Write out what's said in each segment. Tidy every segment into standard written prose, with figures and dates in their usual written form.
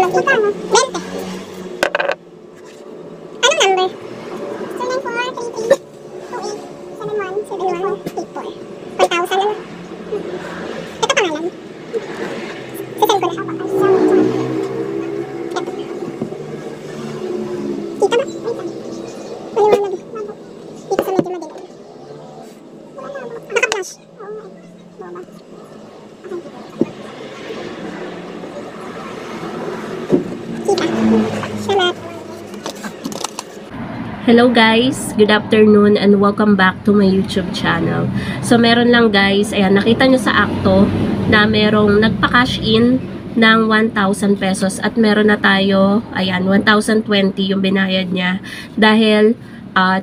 Magkano? 20. Anong number? 29433 2871 71 84. 1,000 ano? Ito pangalan. Sisend ko na. Kita ba? Maliwanag. Dito sa medyo madilim. Naka-flash. Boba. Kita. Salamat. Hello guys, good afternoon and welcome back to my YouTube channel. So meron lang guys, ayan, nakita nyo sa akto na merong nagpa-cash in ng 1,000 pesos at meron na tayo, ayan, 1,020 yung binayad niya dahil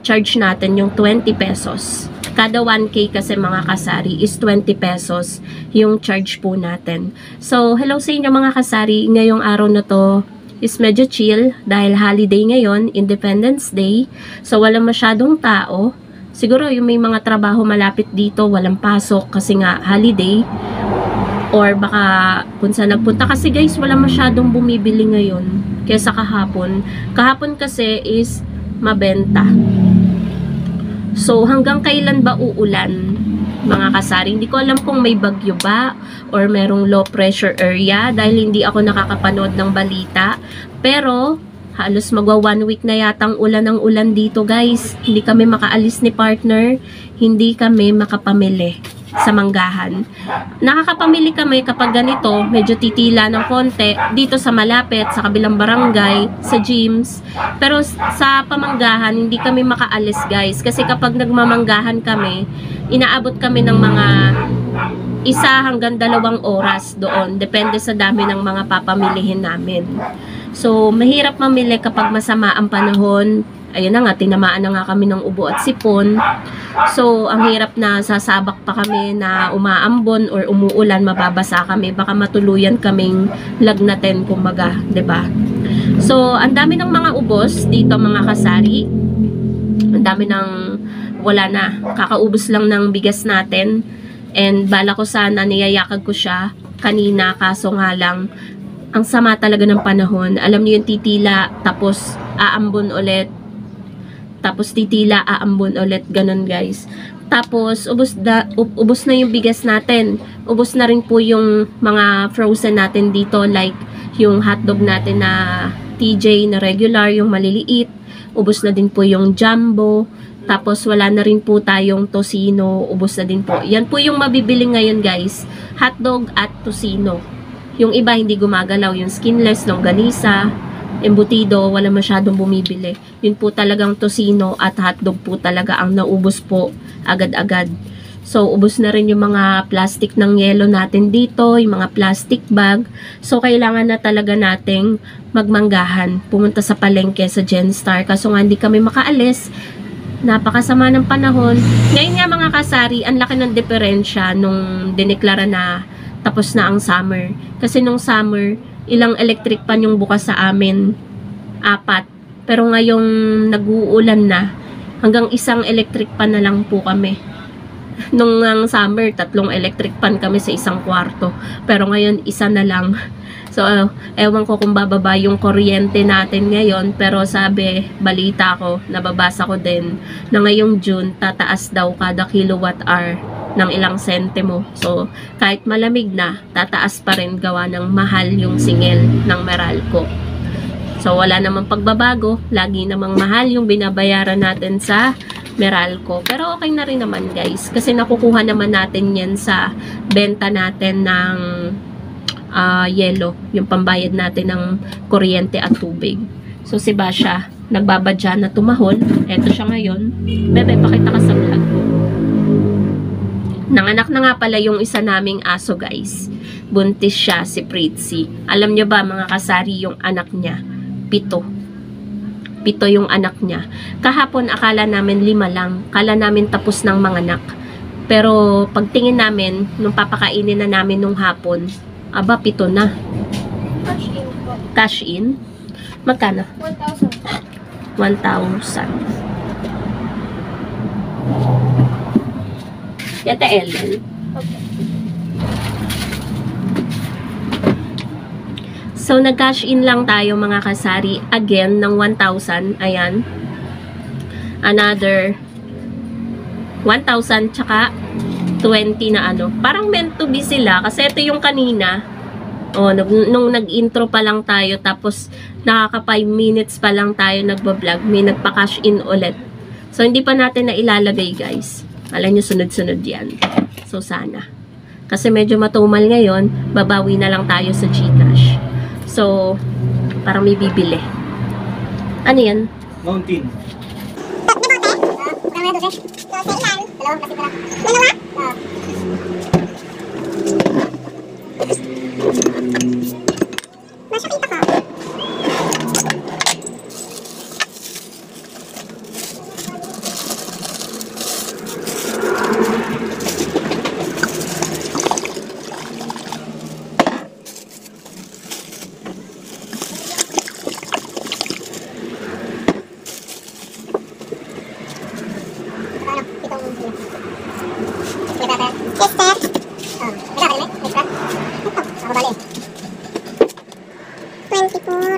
charge natin yung 20 pesos. Kada 1K kasi mga kasari is 20 pesos yung charge po natin. So hello sa inyo mga kasari, ngayong araw na to is medyo chill dahil holiday ngayon, Independence Day. So walang masyadong tao. Siguro yung may mga trabaho malapit dito, walang pasok kasi nga holiday. Or baka kung saan nagpunta kasi guys, walang masyadong bumibili ngayon kaysa kahapon. Kahapon kasi is mabenta. So hanggang kailan ba uulan? Mga kasari, hindi ko alam kung may bagyo ba or merong low pressure area dahil hindi ako nakakapanood ng balita. Pero halos magwa 1 week na yatang ulan ng ulan dito guys. Hindi kami makaalis ni partner, hindi kami makapamili sa manggahan. Nakakapamili kami kapag ganito, medyo titila ng konti dito sa malapit, sa kabilang barangay, sa gyms. Pero sa pamanggahan, hindi kami makaalis guys. Kasi kapag nagmamanggahan kami, inaabot kami ng mga 1 hanggang 2 oras doon. Depende sa dami ng mga papamilihin namin. So, mahirap mamili kapag masama ang panahon. Ayun na nga, tinamaan na nga kami ng ubo at sipon. So, ang hirap na sasabak pa kami na umaambon or umuulan, mababasa kami. Baka matuluyan kaming lagnatin, kumbaga, 'di ba? So, ang dami ng mga ubos dito mga kasari. Ang dami ng wala na. Kakaubos lang ng bigas natin. And bala ko sana niyayakag ko siya kanina, kaso nga lang ang sama talaga ng panahon. Alam niyo yung titila, tapos aambon ulit. Tapos titila, aambon ulit. Ganon guys. Tapos ubos na yung bigas natin. Ubos na rin po yung mga frozen natin dito. Like yung hotdog natin na TJ na regular, yung maliliit. Ubos na din po yung jumbo. Tapos wala na rin po tayong tocino. Ubos na din po. Yan po yung mabibili ngayon guys. Hotdog at tocino. Yung iba hindi gumagalaw. Yung skinless, longganisa, embutido, wala masyadong bumibili. Yun po talagang tocino at hotdog po talaga ang naubos po agad-agad. So, ubos na rin yung mga plastic ng yelo natin dito, yung mga plastic bag. So, kailangan na talaga nating magmanggahan. Pumunta sa palengke sa Genstar. Kaso nga hindi kami makaalis. Napakasama ng panahon. Ngayon nga mga kasari, ang laki ng diferensya nung dineklara na tapos na ang summer. Kasi nung summer, ilang electric pan yung bukas sa amin? 4. Pero ngayong nag-uulan na, hanggang 1 electric pan na lang po kami. Nung summer, 3 electric pan kami sa 1 kwarto. Pero ngayon, 1 na lang. So, ewan ko kung bababa yung kuryente natin ngayon. Pero sabi, balita ko, nababasa ko din, na ngayong June, tataas daw kada kilowatt hour ng ilang sentimo. So, kahit malamig na, tataas pa rin gawa ng mahal yung singil ng Meralco. So, wala namang pagbabago. Lagi namang mahal yung binabayaran natin sa Meralco. Pero okay na rin naman guys. Kasi nakukuha naman natin yan sa benta natin ng yelo. Yung pambayad natin ng kuryente at tubig. So, si Basha, nagbabadya na tumahol. Eto siya ngayon. Bebe, pakita ka sa vlog. Nanganak na nga pala yung isa naming aso guys. Buntis siya, si Pritzy. Alam nyo ba mga kasari yung anak niya? 7. 7 yung anak niya. Kahapon akala namin 5 lang. Kala namin tapos ng mga anak. Pero pagtingin namin, nung papakainin na namin nung hapon, aba 7 na. Cash in po. Cash in? Magkano? 1,000. 1,000. Yata Ellen. Okay. So, nag-cash in lang tayo mga kasari again ng 1,000. Ayan. Another 1,000 tsaka 20 na ano. Parang meant to be sila kasi ito yung kanina. Oh, nung nag-intro pa lang tayo tapos nakaka 5 minutes pa lang tayo nagba-vlog, may nagpa-cash in ulit. So, hindi pa natin na ilalagay guys. Alam nyo, sunod-sunod yan. So, sana. Kasi medyo matumal ngayon, babawi na lang tayo sa GCash. So, parang may bibili. Ano yan? Dalawa? Mountain. Masya kita ka.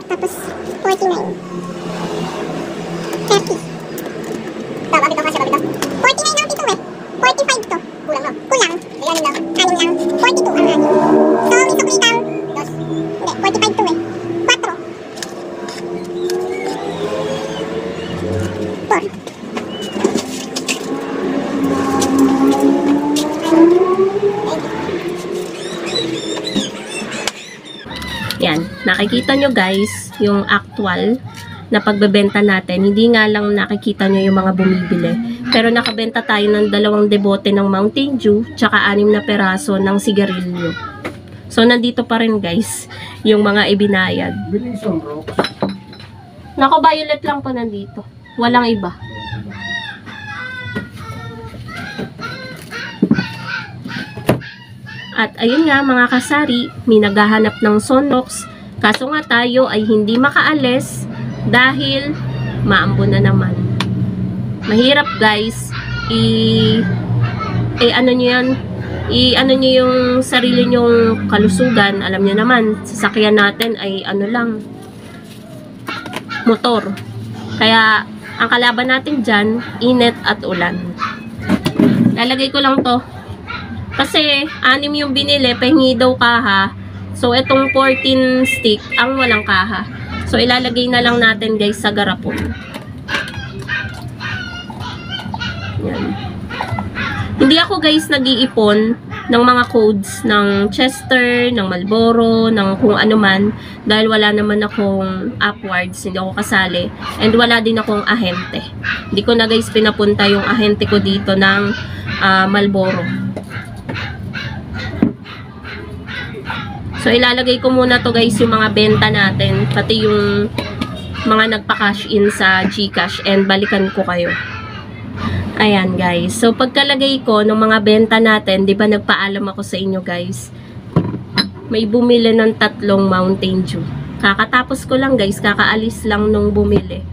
Tapos 49. 30. Tama, bitaw kasi, bitaw. 49 lang dito eh. 45 to. Kulang no? Kulang. Anim lang. 42 ang anim. So, may suklitan. Hindi, 45 to eh. 4. 4. Yan, nakikita nyo guys, yung actual na pagbebenta natin. Hindi nga lang nakikita nyo yung mga bumibili. Pero nakabenta tayo ng 2 debote ng Mountain Dew, tsaka 6 na peraso ng sigarilyo. So, nandito pa rin guys, yung mga ibinayad. Nako, violet lang po nandito. Walang iba. At ayun nga mga kasari, may naghahanap ng Sonrox. Kaso nga tayo ay hindi makaalis dahil maambo na naman. Mahirap guys, ano nyo yan, ano nyo yung sarili nyong kalusugan. Alam nyo naman, sasakyan natin ay ano lang, motor. Kaya ang kalaban natin dyan, init at ulan. Lalagay ko lang to. Kasi, 6 yung binili, pahingi daw kaha. So, itong 14 stick, ang walang kaha. So, ilalagay na lang natin guys sa garapon. Yan. Hindi ako guys nag-iipon ng mga codes ng Chester, ng Marlboro, ng kung ano man. Dahil wala naman akong upwards, hindi ako kasali. And wala din akong ahente. Hindi ko na guys pinapunta yung ahente ko dito ng Marlboro. So, ilalagay ko muna to guys yung mga benta natin, pati yung mga nagpa-cash in sa GCash, and balikan ko kayo. Ayan guys. So, pagkalagay ko ng mga benta natin, di ba nagpaalam ako sa inyo guys, may bumili ng 3 Mountain Dew. Kakatapos ko lang guys, kakaalis lang nung bumili.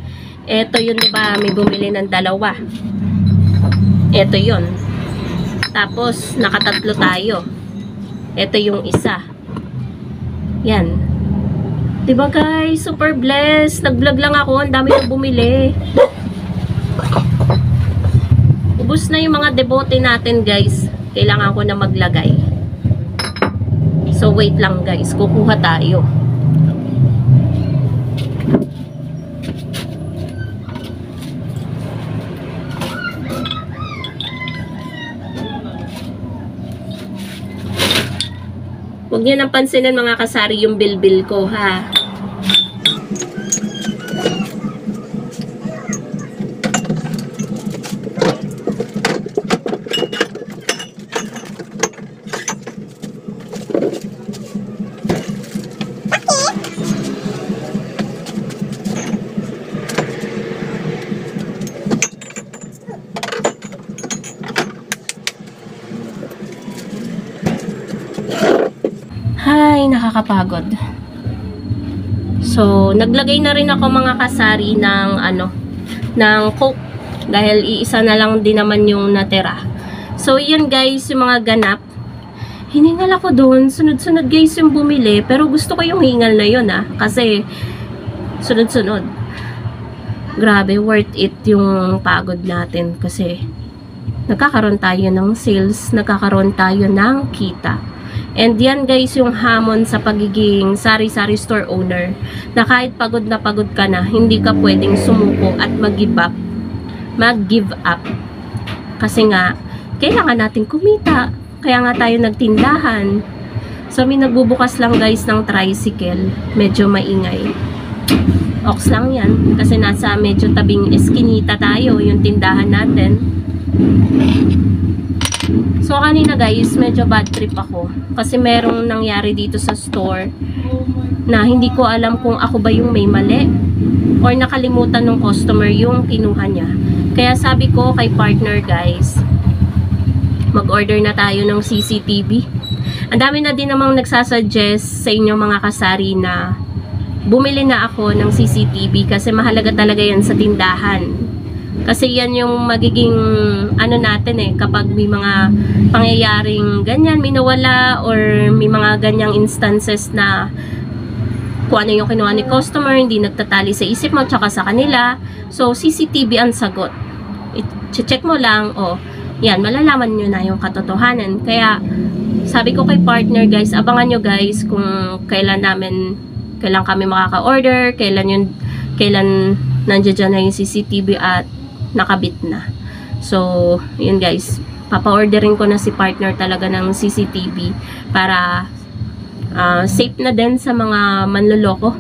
Eto yun, di ba, may bumili ng 2. Eto yun. Tapos, nakatatlo tayo. Eto yung isa. Yan. Diba guys? Super blessed. Nag-vlog lang ako. Ang dami nang bumili. Ubus na yung mga debote natin guys. Kailangan ko na maglagay. So wait lang guys. Kukuha tayo. Huwag niyo nang pansinin mga kasari yung bilbil ko ha. Ay, nakakapagod. So, naglagay na rin ako mga kasari ng ng Coke dahil iisa na lang din naman yung natira. So, yun guys, yung mga ganap. hiningal ako doon. Sunod-sunod guys yung bumili. Pero gusto ko yung hingal na yun kasi sunod-sunod. Grabe, worth it yung pagod natin. Kasi nagkakaroon tayo ng sales. Nagkakaroon tayo ng kita. And yan guys yung hamon sa pagiging sari-sari store owner. Na kahit pagod na pagod ka na, hindi ka pwedeng sumuko at mag-give up. Kasi nga, kailangan natin kumita. Kaya nga tayo nagtindahan. So, may nagbubukas lang guys ng tricycle. Medyo maingay. Ox lang yan. Kasi nasa medyo tabing eskinita tayo, yung tindahan natin. So, kanina guys, medyo bad trip ako. Kasi merong nangyari dito sa store na hindi ko alam kung ako ba yung may mali or nakalimutan ng customer yung kinuha niya. Kaya sabi ko kay partner guys, mag-order na tayo ng CCTV. Ang dami na din namang nagsasuggest sa inyo mga kasari na bumili na ako ng CCTV kasi mahalaga talaga yan sa tindahan. Kasi yan yung magiging ano natin kapag may mga pangyayaring ganyan, may nawala or may mga ganyang instances na kung ano yung kinuha ni customer, hindi nagtatali sa isip mo tsaka sa kanila. So, CCTV ang sagot. I-check mo lang, yan, malalaman nyo na yung katotohanan. Kaya, sabi ko kay partner guys, abangan nyo guys kung kailan kami makaka-order, kailan nandiyan dyan na yung CCTV at nakabit na. So, yun guys, papa-orderin ko na si partner talaga ng CCTV para safe na din sa mga manloloko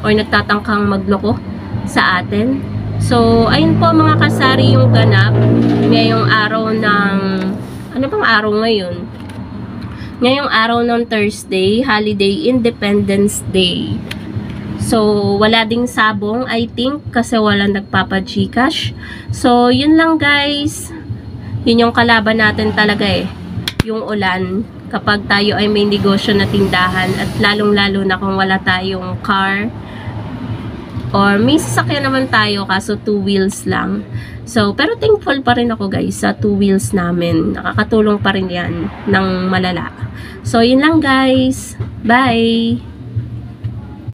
or nagtatangkang magloko sa atin. So, ayun po mga kasari yung ganap ngayong araw ng, ano bang araw ngayon? Ngayong araw ng Thursday, holiday Independence Day. So, wala ding sabong, I think, kasi wala nagpapa-Gcash. So, yun lang guys. Yun yung kalaban natin talaga yung ulan. Kapag tayo ay may negosyo na tindahan at lalong-lalo na kung wala tayong car. Or may sasakyan naman tayo kaso 2 wheels lang. So, pero thankful pa rin ako guys sa 2 wheels namin. Nakakatulong pa rin yan ng malala. So, yun lang guys. Bye!